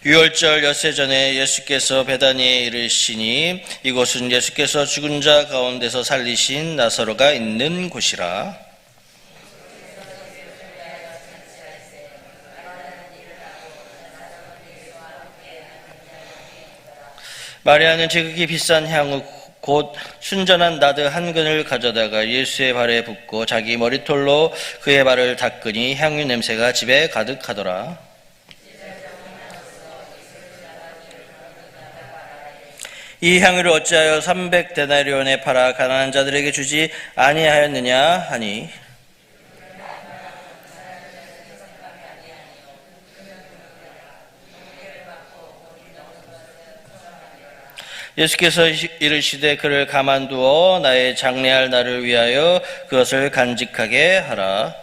유월절 엿새 전에 예수께서 베다니에 이르시니 이곳은 예수께서 죽은 자 가운데서 살리신 나사로가 있는 곳이라. 마리아는 지극히 비싼 향후 곧 순전한 나드 한 근을 가져다가 예수의 발에 붓고 자기 머리털로 그의 발을 닦으니 향유 냄새가 집에 가득하더라. 이 향유를 어찌하여 300데나리온에 팔아 가난한 자들에게 주지 아니하였느냐 하니, 예수께서 이르시되 그를 가만두어 나의 장례할 날을 위하여 그것을 간직하게 하라.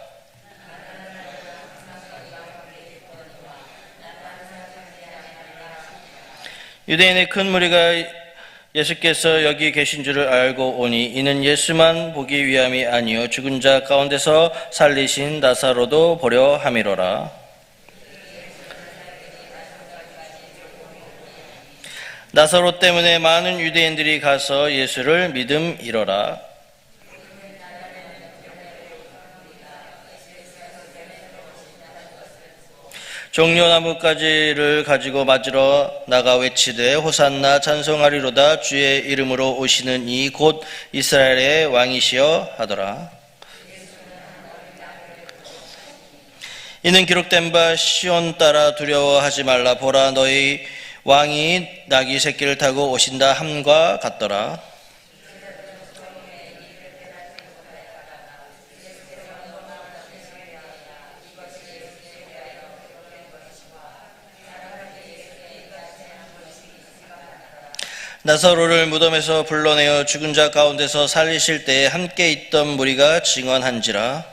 유대인의 큰 무리가 예수께서 여기 계신 줄을 알고 오니 이는 예수만 보기 위함이 아니요 죽은 자 가운데서 살리신 나사로도 보려 함이로라. 나사로 때문에 많은 유대인들이 가서 예수를 믿음이로라. 종려나무가지를 가지고 맞으러 나가 외치되 호산나 찬송하리로다 주의 이름으로 오시는 이 곧 이스라엘의 왕이시여 하더라. 이는 기록된 바 시온 따라 두려워하지 말라 보라 너희 왕이 나귀 새끼를 타고 오신다 함과 같더라. 나사로를 무덤에서 불러내어 죽은 자 가운데서 살리실 때에 함께 있던 무리가 증언한지라.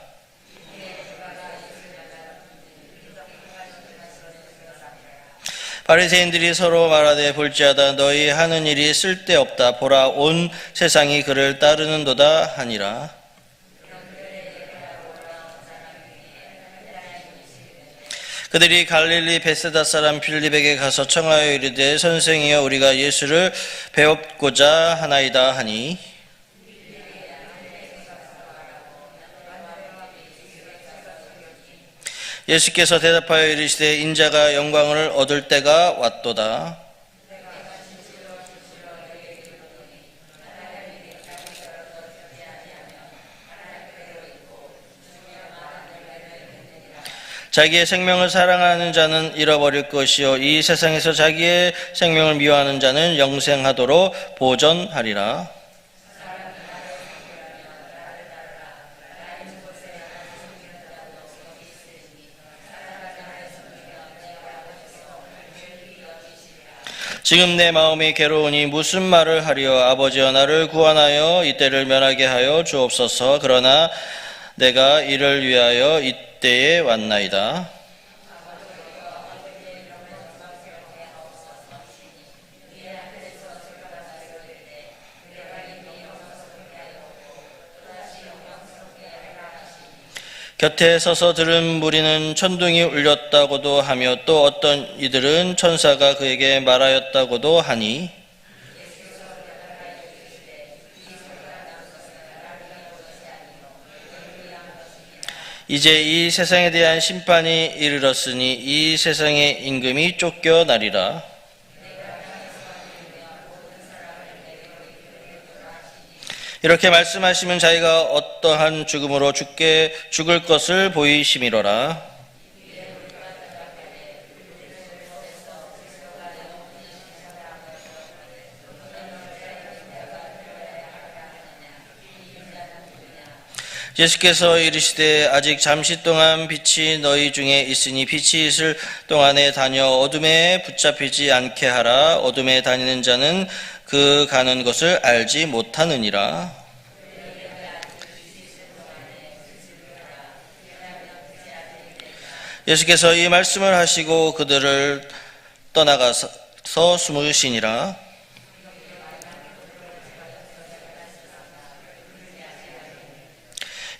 바리새인들이 서로 말하되 볼지어다 너희 하는 일이 쓸데없다 보라 온 세상이 그를 따르는도다 하니라. 그들이 갈릴리 베세다 사람 빌립에게 가서 청하여 이르되 선생이여 우리가 예수를 배웁고자 하나이다 하니, 예수께서 대답하여 이르시되 인자가 영광을 얻을 때가 왔도다. 자기의 생명을 사랑하는 자는 잃어버릴 것이요 이 세상에서 자기의 생명을 미워하는 자는 영생하도록 보전하리라. 지금 내 마음이 괴로우니 무슨 말을 하리요 아버지여 나를 구원하여 이때를 면하게 하여 주옵소서. 그러나 내가 이를 위하여 이때에 왔나이다. 곁에 서서 들은 무리는 천둥이 울렸다고도 하며 또 어떤 이들은 천사가 그에게 말하였다고도 하니, 이제 이 세상에 대한 심판이 이르렀으니 이 세상의 임금이 쫓겨나리라. 이렇게 말씀하시면 자기가 어떠한 죽음으로 죽을 것을 보이심이로라. 예수께서 이르시되 아직 잠시 동안 빛이 너희 중에 있으니 빛이 있을 동안에 다녀 어둠에 붙잡히지 않게 하라. 어둠에 다니는 자는 그 가는 것을 알지 못하느니라. 예수께서 이 말씀을 하시고 그들을 떠나가서 숨으시니라.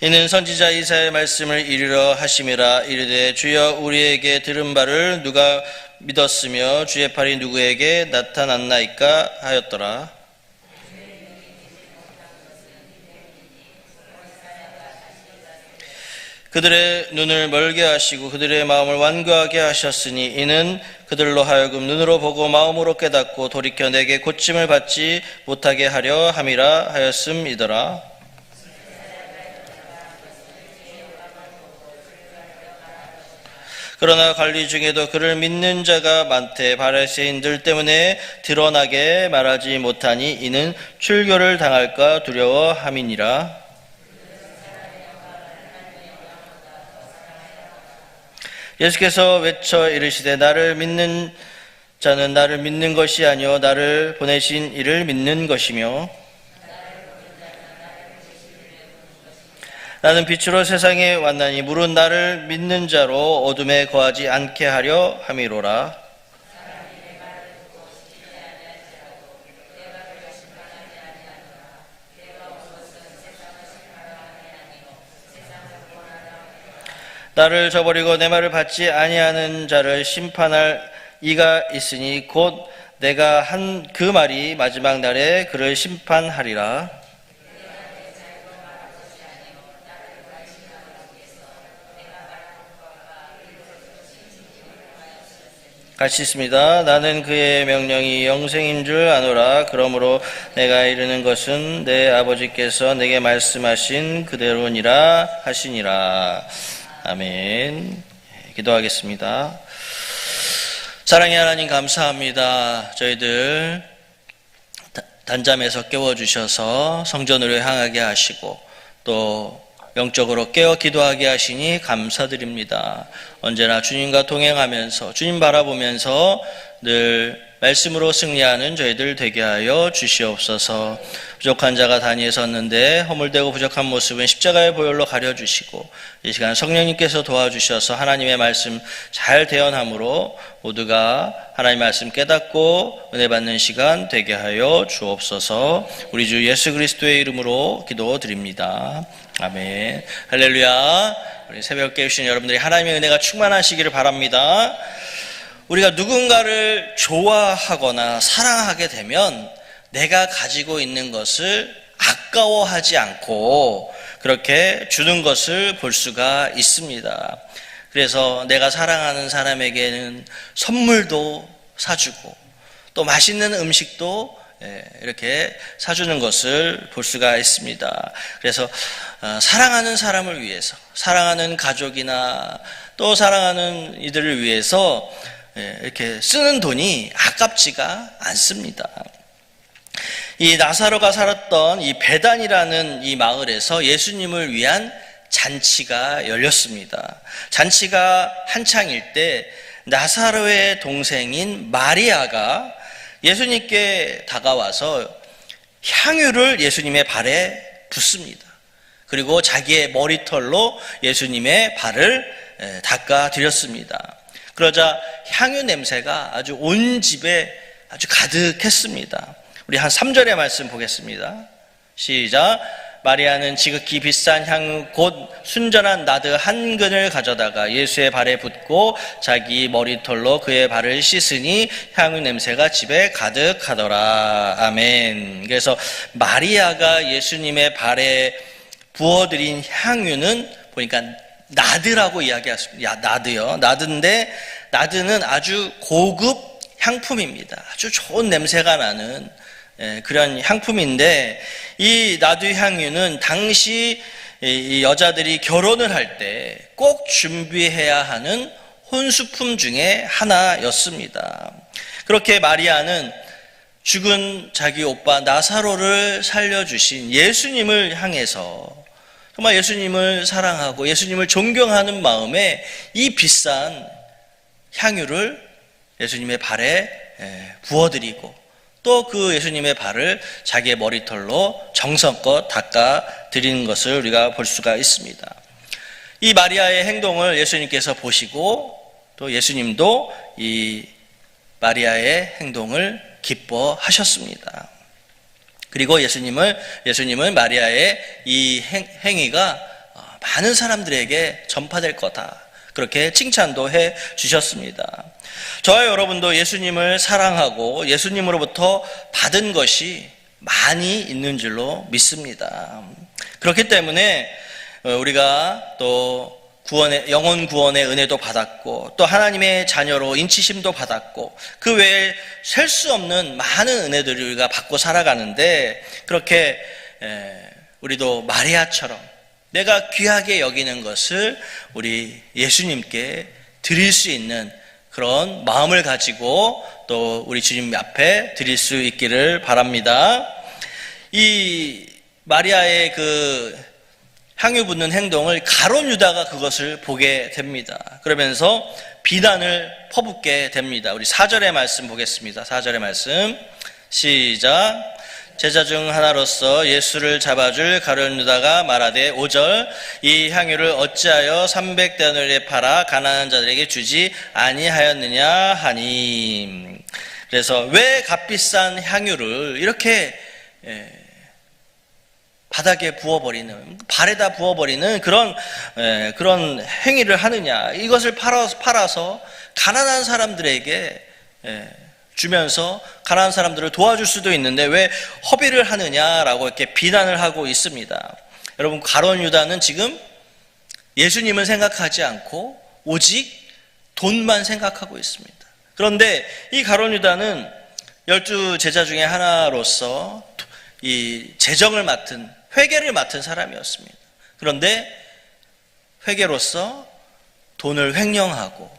이는 선지자 이사야의 말씀을 이루려 하심이라. 이르되 주여 우리에게 들은 바를 누가 믿었으며 주의 팔이 누구에게 나타났나이까 하였더라. 그들의 눈을 멀게 하시고 그들의 마음을 완고하게 하셨으니 이는 그들로 하여금 눈으로 보고 마음으로 깨닫고 돌이켜 내게 고침을 받지 못하게 하려 함이라 하였음이더라. 그러나 관리 중에도 그를 믿는 자가 많되 바리새인들 때문에 드러나게 말하지 못하니 이는 출교를 당할까 두려워함이니라. 예수께서 외쳐 이르시되 나를 믿는 자는 나를 믿는 것이 아니요 나를 보내신 이를 믿는 것이며 나는 빛으로 세상에 왔나니 물은 나를 믿는 자로 어둠에 거하지 않게 하려 함이로라. 나를 저버리고 내 말을 받지 아니하는 자를 심판할 이가 있으니 곧 내가 한 그 말이 마지막 날에 그를 심판하리라. 같이 있습니다. 나는 그의 명령이 영생인 줄 아노라. 그러므로 내가 이르는 것은 내 아버지께서 내게 말씀하신 그대로니라 하시니라. 아멘. 기도하겠습니다. 사랑의 하나님 감사합니다. 저희들 단잠에서 깨워주셔서 성전으로 향하게 하시고 또 영적으로 깨어 기도하게 하시니 감사드립니다. 언제나 주님과 동행하면서 주님 바라보면서 늘 말씀으로 승리하는 저희들 되게 하여 주시옵소서. 부족한 자가 단위에 섰는데 허물되고 부족한 모습은 십자가의 보혈로 가려주시고 이 시간 성령님께서 도와주셔서 하나님의 말씀 잘 대언함으로 모두가 하나님의 말씀 깨닫고 은혜 받는 시간 되게 하여 주옵소서. 우리 주 예수 그리스도의 이름으로 기도드립니다. 아멘. 할렐루야. 우리 새벽 깨우신 여러분들이 하나님의 은혜가 충만하시기를 바랍니다. 우리가 누군가를 좋아하거나 사랑하게 되면 내가 가지고 있는 것을 아까워하지 않고 그렇게 주는 것을 볼 수가 있습니다. 그래서 내가 사랑하는 사람에게는 선물도 사주고 또 맛있는 음식도 이렇게 사주는 것을 볼 수가 있습니다. 그래서 사랑하는 사람을 위해서, 사랑하는 가족이나 또 사랑하는 이들을 위해서 이렇게 쓰는 돈이 아깝지가 않습니다. 이 나사로가 살았던 이 베단이라는 이 마을에서 예수님을 위한 잔치가 열렸습니다. 잔치가 한창일 때 나사로의 동생인 마리아가 예수님께 다가와서 향유를 예수님의 발에 붓습니다. 그리고 자기의 머리털로 예수님의 발을 닦아드렸습니다. 그러자 향유 냄새가 아주 온 집에 아주 가득했습니다. 우리 한 3절의 말씀 보겠습니다. 시작. 마리아는 지극히 비싼 향유 곧 순전한 나드 한 근을 가져다가 예수의 발에 붓고 자기 머리털로 그의 발을 씻으니 향유 냄새가 집에 가득하더라. 아멘. 그래서 마리아가 예수님의 발에 부어드린 향유는 보니까 나드라고 이야기했습니다. 나드요. 나드인데 나드는 아주 고급 향품입니다. 아주 좋은 냄새가 나는 그런 향품인데 이 나드 향유는 당시 이 여자들이 결혼을 할 때 꼭 준비해야 하는 혼수품 중에 하나였습니다. 그렇게 마리아는 죽은 자기 오빠 나사로를 살려주신 예수님을 향해서 정말 예수님을 사랑하고 예수님을 존경하는 마음에 이 비싼 향유를 예수님의 발에 부어드리고 또 그 예수님의 발을 자기의 머리털로 정성껏 닦아드리는 것을 우리가 볼 수가 있습니다. 이 마리아의 행동을 예수님께서 보시고 또 예수님도 이 마리아의 행동을 기뻐하셨습니다. 그리고 예수님은 마리아의 이 행위가 많은 사람들에게 전파될 거다. 그렇게 칭찬도 해 주셨습니다. 저와 여러분도 예수님을 사랑하고 예수님으로부터 받은 것이 많이 있는 줄로 믿습니다. 그렇기 때문에 우리가 또 영혼 구원의 은혜도 받았고 또 하나님의 자녀로 인치심도 받았고 그 외에 셀 수 없는 많은 은혜들을 우리가 받고 살아가는데 그렇게 우리도 마리아처럼 내가 귀하게 여기는 것을 우리 예수님께 드릴 수 있는 그런 마음을 가지고 또 우리 주님 앞에 드릴 수 있기를 바랍니다. 이 마리아의 그 향유 붓는 행동을 가룟 유다가 그것을 보게 됩니다. 그러면서 비난을 퍼붓게 됩니다. 우리 4절의 말씀 보겠습니다. 4절의 말씀 시작. 제자 중 하나로서 예수를 잡아줄 가룟 유다가 말하되 5절 이 향유를 어찌하여 300데나리에 팔아 가난한 자들에게 주지 아니하였느냐 하니. 그래서 왜 값비싼 향유를 이렇게 바닥에 부어버리는, 발에다 부어버리는 그런 행위를 하느냐. 이것을 팔아서 가난한 사람들에게 주면서 가난한 사람들을 도와줄 수도 있는데 왜 허비를 하느냐라고 이렇게 비난을 하고 있습니다. 여러분, 가룟 유다는 지금 예수님을 생각하지 않고 오직 돈만 생각하고 있습니다. 그런데 이 가룟 유다는 12 제자 중에 하나로서 이 재정을 맡은, 회계를 맡은 사람이었습니다. 그런데 회계로서 돈을 횡령하고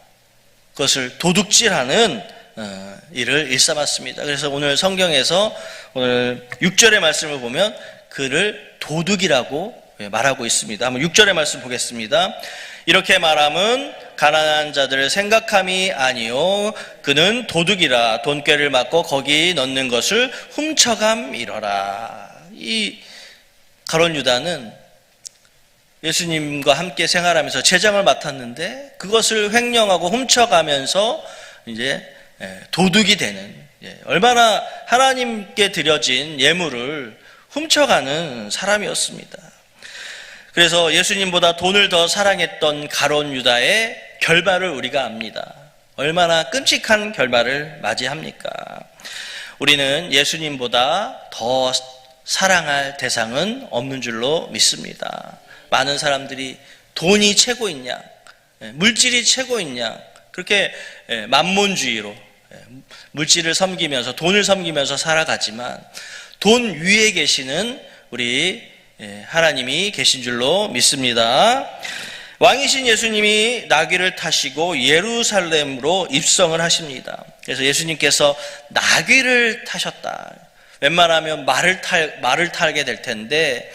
그것을 도둑질하는 일을 일삼았습니다. 그래서 오늘 성경에서 오늘 6절의 말씀을 보면 그를 도둑이라고 말하고 있습니다. 한번 6절의 말씀 보겠습니다. 이렇게 말함은 가난한 자들을 생각함이 아니요 그는 도둑이라 돈꾀를 맞고 거기 넣는 것을 훔쳐감이러라. 이 가룟 유다는 예수님과 함께 생활하면서 재정을 맡았는데 그것을 횡령하고 훔쳐가면서 이제 도둑이 되는, 얼마나 하나님께 드려진 예물을 훔쳐가는 사람이었습니다. 그래서 예수님보다 돈을 더 사랑했던 가룟 유다의 결말을 우리가 압니다. 얼마나 끔찍한 결말을 맞이합니까? 우리는 예수님보다 더 사랑할 대상은 없는 줄로 믿습니다. 많은 사람들이 돈이 최고인 양, 물질이 최고인 양, 그렇게 만몬주의로 물질을 섬기면서 돈을 섬기면서 살아가지만 돈 위에 계시는 우리 하나님이 계신 줄로 믿습니다. 왕이신 예수님이 나귀를 타시고 예루살렘으로 입성을 하십니다. 그래서 예수님께서 나귀를 타셨다. 웬만하면 말을 타게 될 텐데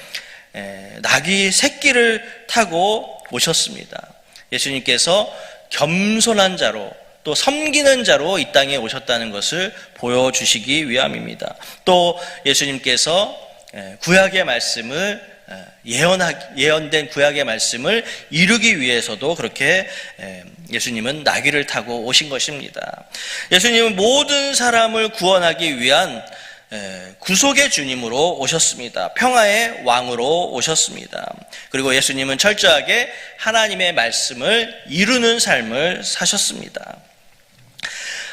나귀 새끼를 타고 오셨습니다. 예수님께서 겸손한 자로 또 섬기는 자로 이 땅에 오셨다는 것을 보여주시기 위함입니다. 또 예수님께서 구약의 말씀을 예언된 구약의 말씀을 이루기 위해서도 그렇게 예수님은 나귀를 타고 오신 것입니다. 예수님은 모든 사람을 구원하기 위한 구속의 주님으로 오셨습니다. 평화의 왕으로 오셨습니다. 그리고 예수님은 철저하게 하나님의 말씀을 이루는 삶을 사셨습니다.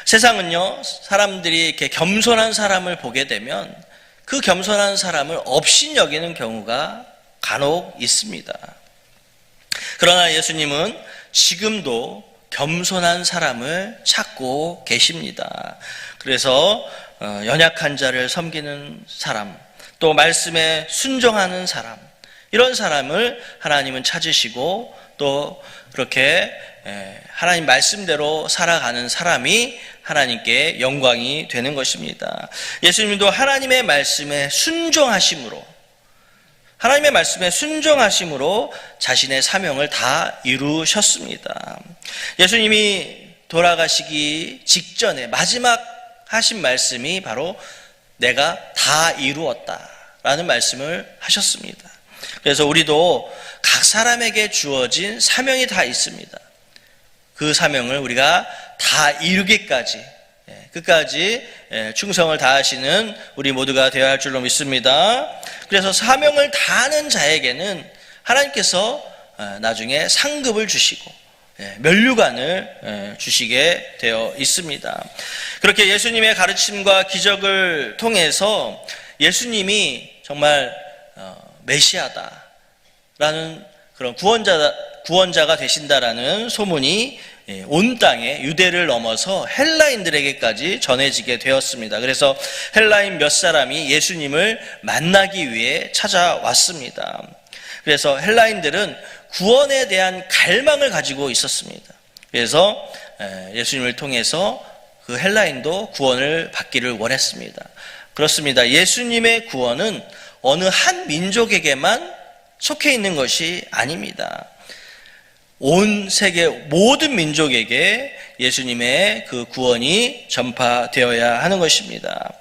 세상은요, 사람들이 이렇게 겸손한 사람을 보게 되면 그 겸손한 사람을 업신여기는 경우가 간혹 있습니다. 그러나 예수님은 지금도 겸손한 사람을 찾고 계십니다. 그래서 연약한 자를 섬기는 사람, 또 말씀에 순종하는 사람, 이런 사람을 하나님은 찾으시고 또 그렇게 하나님 말씀대로 살아가는 사람이 하나님께 영광이 되는 것입니다. 예수님도 하나님의 말씀에 순종하심으로 자신의 사명을 다 이루셨습니다. 예수님이 돌아가시기 직전에 마지막 하신 말씀이 바로 내가 다 이루었다라는 말씀을 하셨습니다. 그래서 우리도 각 사람에게 주어진 사명이 다 있습니다. 그 사명을 우리가 다 이루기까지 끝까지 충성을 다하시는 우리 모두가 되어야 할 줄로 믿습니다. 그래서 사명을 다하는 자에게는 하나님께서 나중에 상급을 주시고 면류관을 주시게 되어 있습니다. 그렇게 예수님의 가르침과 기적을 통해서 예수님이 정말 메시아다라는 그런 구원자가 되신다라는 소문이 온 땅에 유대를 넘어서 헬라인들에게까지 전해지게 되었습니다. 그래서 헬라인 몇 사람이 예수님을 만나기 위해 찾아왔습니다. 그래서 헬라인들은 구원에 대한 갈망을 가지고 있었습니다. 그래서 예수님을 통해서 그 헬라인도 구원을 받기를 원했습니다. 그렇습니다. 예수님의 구원은 어느 한 민족에게만 속해 있는 것이 아닙니다. 온 세계 모든 민족에게 예수님의 그 구원이 전파되어야 하는 것입니다.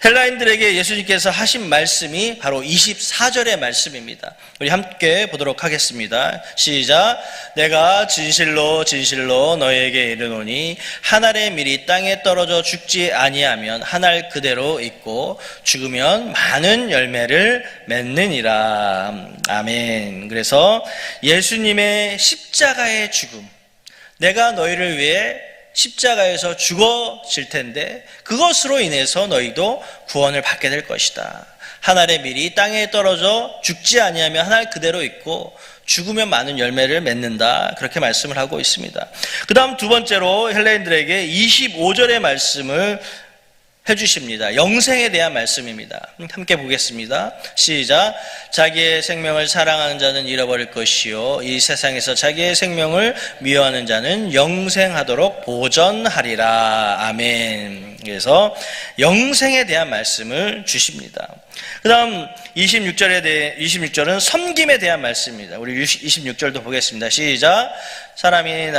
헬라인들에게 예수님께서 하신 말씀이 바로 24절의 말씀입니다. 우리 함께 보도록 하겠습니다. 시작. 내가 진실로 진실로 너희에게 이르노니 한 알의 밀이 땅에 떨어져 죽지 아니하면 한 알 그대로 있고 죽으면 많은 열매를 맺느니라. 아멘. 그래서 예수님의 십자가의 죽음, 내가 너희를 위해 십자가에서 죽어질 텐데 그것으로 인해서 너희도 구원을 받게 될 것이다. 한 알의 밀이 땅에 떨어져 죽지 아니하면 한 알 그대로 있고 죽으면 많은 열매를 맺는다. 그렇게 말씀을 하고 있습니다. 그 다음 두 번째로 헬라인들에게 25절의 말씀을 해주십니다. 영생에 대한 말씀입니다. 함께 보겠습니다. 시작. 자기의 생명을 사랑하는 자는 잃어버릴 것이요 이 세상에서 자기의 생명을 미워하는 자는 영생하도록 보전하리라. 아멘. 그래서 영생에 대한 말씀을 주십니다. 그 다음 26절은 섬김에 대한 말씀입니다. 우리 26절도 보겠습니다. 시작. 사람이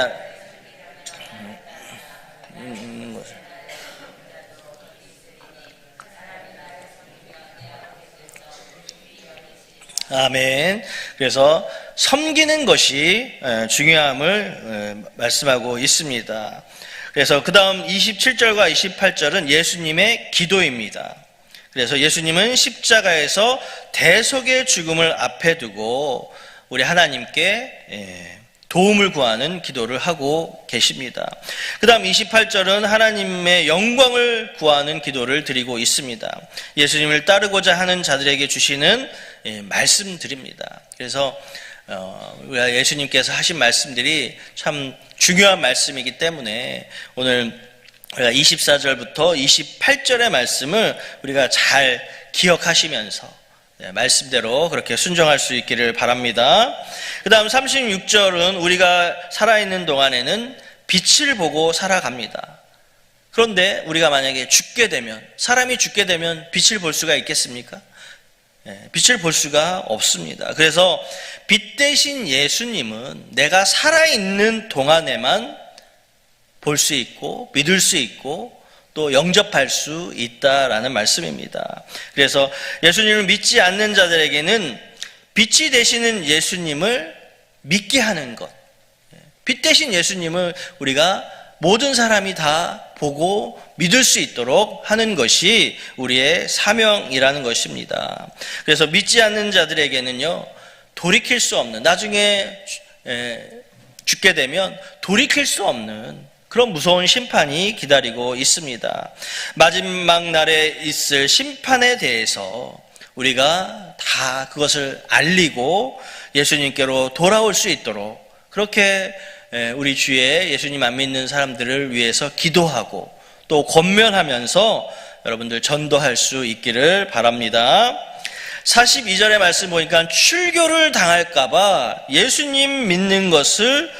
아멘. 그래서 섬기는 것이 중요함을 말씀하고 있습니다. 그래서 그 다음 27절과 28절은 예수님의 기도입니다. 그래서 예수님은 십자가에서 대속의 죽음을 앞에 두고 우리 하나님께 도움을 구하는 기도를 하고 계십니다. 그 다음 28절은 하나님의 영광을 구하는 기도를 드리고 있습니다. 예수님을 따르고자 하는 자들에게 주시는 말씀들입니다. 그래서 예수님께서 하신 말씀들이 참 중요한 말씀이기 때문에 오늘 24절부터 28절의 말씀을 우리가 잘 기억하시면서 말씀대로 그렇게 순종할 수 있기를 바랍니다. 그 다음 36절은 우리가 살아있는 동안에는 빛을 보고 살아갑니다. 그런데 우리가 만약에 사람이 죽게 되면 빛을 볼 수가 있겠습니까? 빛을 볼 수가 없습니다. 그래서 빛 대신 예수님은 내가 살아있는 동안에만 볼 수 있고 믿을 수 있고 또 영접할 수 있다라는 말씀입니다. 그래서 예수님을 믿지 않는 자들에게는 빛이 되시는 예수님을 믿게 하는 것, 빛 대신 예수님을 우리가 모든 사람이 다 보고 믿을 수 있도록 하는 것이 우리의 사명이라는 것입니다. 그래서 믿지 않는 자들에게는요, 돌이킬 수 없는, 나중에 죽게 되면 돌이킬 수 없는 그런 무서운 심판이 기다리고 있습니다. 마지막 날에 있을 심판에 대해서 우리가 다 그것을 알리고 예수님께로 돌아올 수 있도록 그렇게 우리 주위에 예수님 안 믿는 사람들을 위해서 기도하고 또 권면하면서 여러분들 전도할 수 있기를 바랍니다. 42절의 말씀 보니까 출교를 당할까봐 예수님 믿는 것을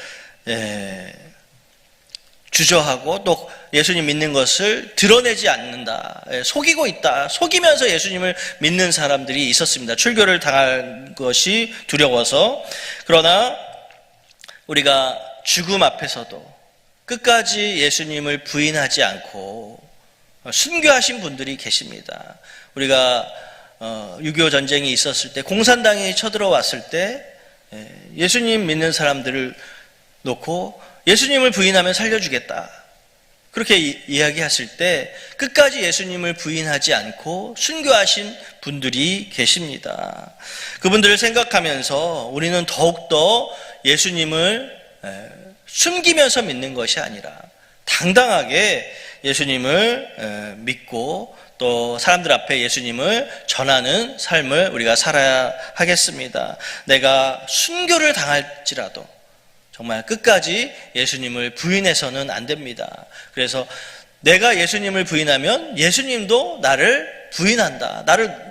주저하고 또 예수님 믿는 것을 드러내지 않는다. 속이고 있다. 속이면서 예수님을 믿는 사람들이 있었습니다. 출교를 당할 것이 두려워서. 그러나 우리가 죽음 앞에서도 끝까지 예수님을 부인하지 않고 순교하신 분들이 계십니다. 우리가 6.25 전쟁이 있었을 때 공산당이 쳐들어왔을 때 예수님 믿는 사람들을 놓고 예수님을 부인하면 살려주겠다. 그렇게 이야기하실 때 끝까지 예수님을 부인하지 않고 순교하신 분들이 계십니다. 그분들을 생각하면서 우리는 더욱더 예수님을 숨기면서 믿는 것이 아니라 당당하게 예수님을 믿고 또 사람들 앞에 예수님을 전하는 삶을 우리가 살아야 하겠습니다. 내가 순교를 당할지라도 정말 끝까지 예수님을 부인해서는 안 됩니다. 그래서 내가 예수님을 부인하면 예수님도 나를 부인한다.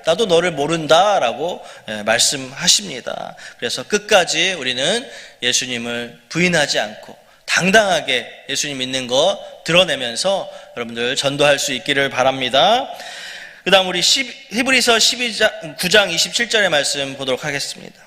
나도 너를 모른다라고 말씀하십니다. 그래서 끝까지 우리는 예수님을 부인하지 않고 당당하게 예수님 믿는 거 드러내면서 여러분들 전도할 수 있기를 바랍니다. 그 다음 우리 히브리서 9장 27절의 말씀 보도록 하겠습니다.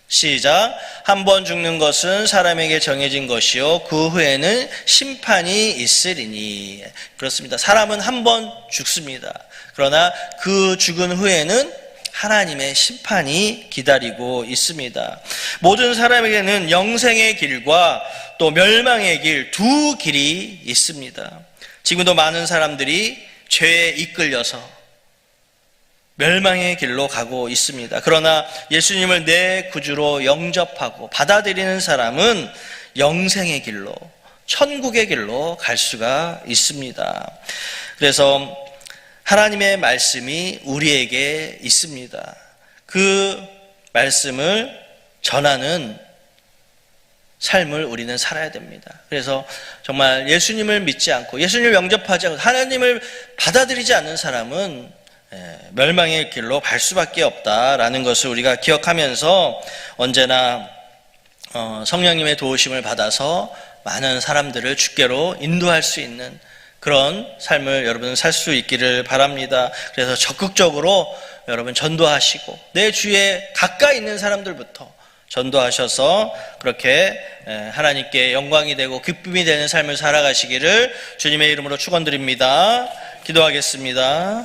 시작. 한 번 죽는 것은 사람에게 정해진 것이요 그 후에는 심판이 있으리니. 그렇습니다. 사람은 한 번 죽습니다. 그러나 그 죽은 후에는 하나님의 심판이 기다리고 있습니다. 모든 사람에게는 영생의 길과 또 멸망의 길, 두 길이 있습니다. 지금도 많은 사람들이 죄에 이끌려서 멸망의 길로 가고 있습니다. 그러나 예수님을 내 구주로 영접하고 받아들이는 사람은 영생의 길로, 천국의 길로 갈 수가 있습니다. 그래서 하나님의 말씀이 우리에게 있습니다. 그 말씀을 전하는 삶을 우리는 살아야 됩니다. 그래서 정말 예수님을 믿지 않고 예수님을 영접하지 않고 하나님을 받아들이지 않는 사람은 멸망의 길로 갈 수밖에 없다라는 것을 우리가 기억하면서 언제나 성령님의 도우심을 받아서 많은 사람들을 주께로 인도할 수 있는 그런 삶을 여러분 살 수 있기를 바랍니다. 그래서 적극적으로 여러분 전도하시고 내 주위에 가까이 있는 사람들부터 전도하셔서 그렇게 하나님께 영광이 되고 기쁨이 되는 삶을 살아가시기를 주님의 이름으로 축원드립니다. 기도하겠습니다.